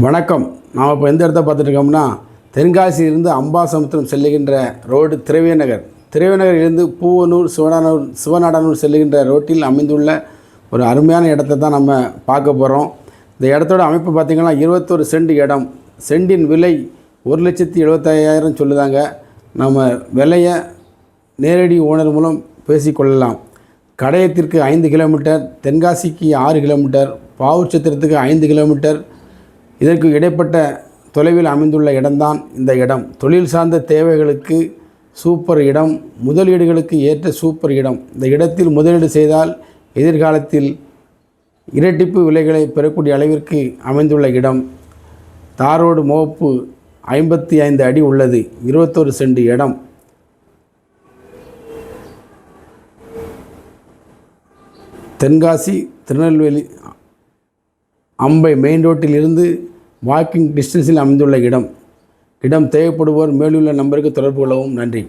வணக்கம். நாம் இப்போ எந்த இடத்த பார்த்துட்ருக்கோம்னா, தென்காசியிலிருந்து அம்பாசமுத்திரம் செல்லுகின்ற ரோடு திரவியநகரிலிருந்து பூவனூர் சிவநாடானூர் செல்லுகின்ற ரோட்டில் அமைந்துள்ள ஒரு அருமையான இடத்தை தான் நம்ம பார்க்க போகிறோம். இந்த இடத்தோட அமைப்பு பார்த்திங்கன்னா 21 சென்ட் இடம். சென்டின் விலை 1,75,000 சொல்லுதாங்க. நம்ம விலையை நேரடி ஓனர் மூலம் பேசிக்கொள்ளலாம். கடையத்திற்கு 5 கிலோமீட்டர், தென்காசிக்கு 6 கிலோமீட்டர், பாவூர்சத்திரத்துக்கு 5 கிலோமீட்டர். இதற்கு இடைப்பட்ட தொலைவில் அமைந்துள்ள இடம்தான் இந்த இடம். தொழில் சார்ந்த தேவைகளுக்கு சூப்பர் இடம், முதலீடுகளுக்கு ஏற்ற சூப்பர் இடம். இந்த இடத்தில் முதலீடு செய்தால் எதிர்காலத்தில் இரட்டிப்பு விலைகளை பெறக்கூடிய அளவிற்கு அமைந்துள்ள இடம். தாரோடு முகப்பு 55 அடி உள்ளது. 21 சென்ட் இடம். தென்காசி திருநெல்வேலி அம்பை மெயின் ரோட்டில் இருந்து வாக்கிங் டிஸ்டன்ஸில் அமைந்துள்ள இடம். தேவைப்படுவோர் மேலுள்ள நம்பருக்கு தொடர்பு கொள்ளவும். நன்றி.